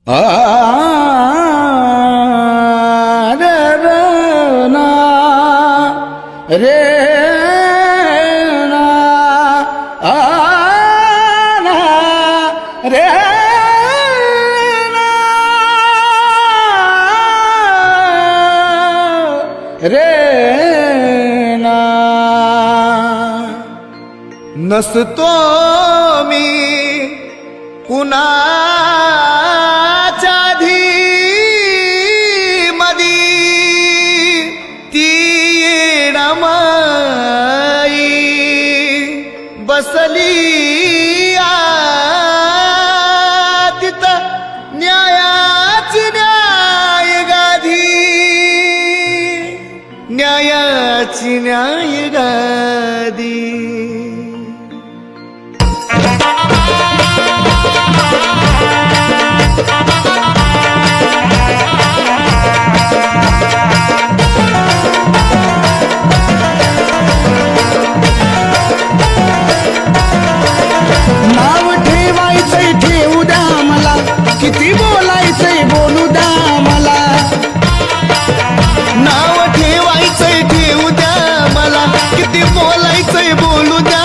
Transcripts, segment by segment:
आ रे रे ना रे ना आ ना रे ना रे ना नसतो मी कुणाच्या मदी ती येणामाई बसली तिथं न्यायाची न्याय गाधी न्यायाची न्याय गादी किती बोलायचंय बोलू द्या मला नाव ठेवायचंय ठेवू द्या मला किती बोलायचंय बोलू द्या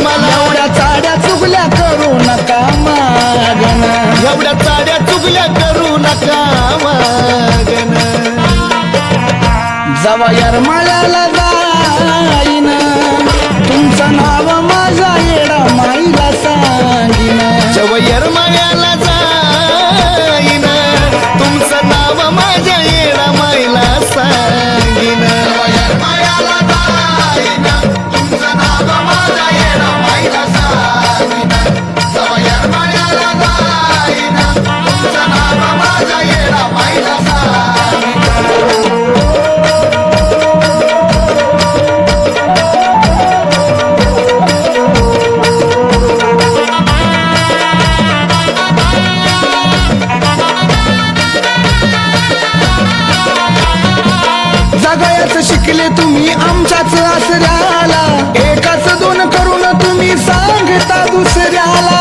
मला एवढ्या चाड्या चुगल्या करू नका मागण एवढ्या चाड्या चुगल्या करू नका मागण जवा येरमाळ्याला जाईन तुमचं नाव माझा येडा माईला सांगीन जवा येरमाळ्याला तुमचं नाव माझ्या येडा माईला सांगीन येरमाळ्याला जाईन तुमचं नाव माझ्या येडा माईला सांगीन येरमाळ्याला जाईन तुमचं नाव माझ्या येडा माईला सांगीन जगायच शिकले तुम्ही आमच्याच आसऱ्याला एकाच दोन करून तुम्ही सांगता दुसऱ्याला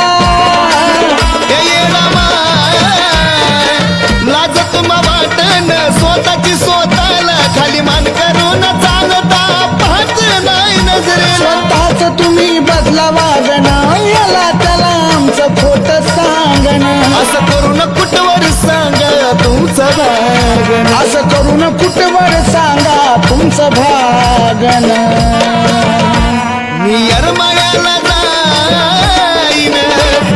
लाजत वाटण स्वतःची स्वतःला खाली मान करून चालता पाहत नाही नजरे स्वतःच तुम्ही बदला वागणं याला त्याला आमचं खोट सांगणं असं करून कुठवर सांगा तुमचं भागन असं करून कुठवर सांगा तुमचं भागन मी येरमाळ्याला जाईन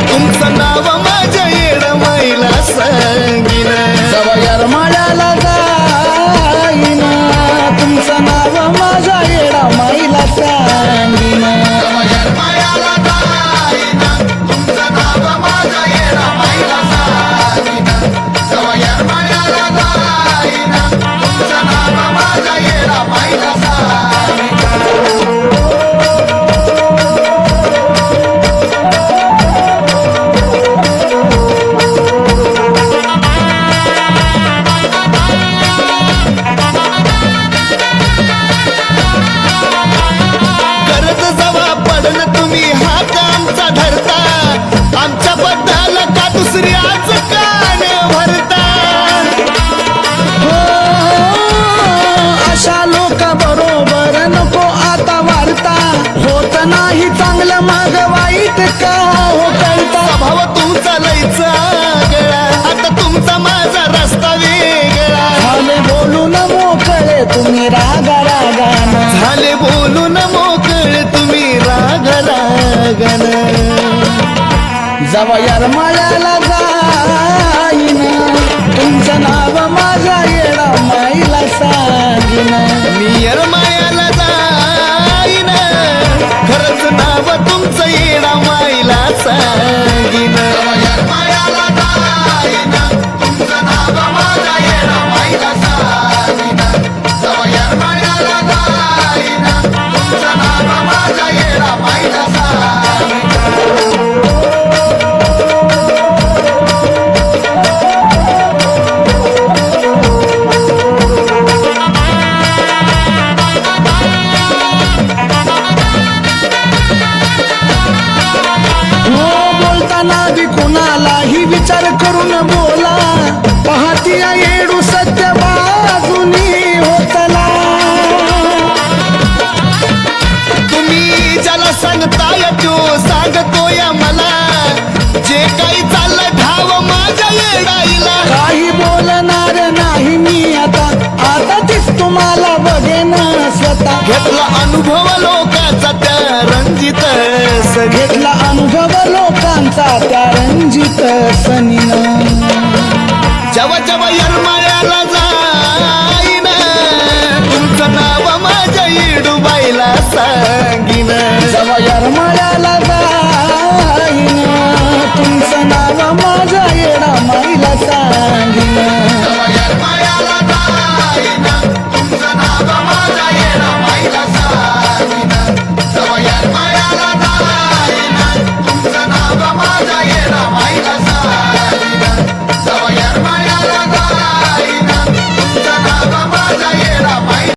तुमचं नाव माझ्या येडा माईला सांगीन जवा येरमाळ्याला जाईन तुमचं नाव माझ्या येडा माईला सांगीन जवा येरमाळ्याला जाईन तुमचं नाव माझ्या येडा माईला सांगीन जवा येरमाळ्याला जाईन तुमचं नाव माझ्या येडा माईला सांगीन करत जवा पडन तुम्ही हात आमचा धरता आमच्या बद्दल का दुसऱ्याच कान भरता अशा लोक बरोबर नको आता वार्ता होत नाही चांगलं माग वाईट का हो कळता भाव तुमचा लयचा गळा आता तुमचा माझा रस्ता वेगळा झाले बोलून मोकळे तुम्ही रागा रागानं झाले बोलून मोकळे तुम्ही राग रागन जवा येरमाळ्याला जाईन तुमचं नाव माझ्या येडा माईला सांगीन मी येरमाळ्याला जाईन खरंच नाव तुमचं येडा माईला सांगीन येरमाळ्याला जाईन तुमचं नाव माझ्या येडा माईला सांगीन येरमाळ्याला जाईन तुमचं नाव माझ्या येडा माईला सांगीन येडाईला काही बोलणार नाही मी आता तीच तुम्हाला बघेन स्वतः घेतला अनुभव लोकांचा त्या रंजित घेतला अनुभव लोकांचा त्या रंजित सनीनं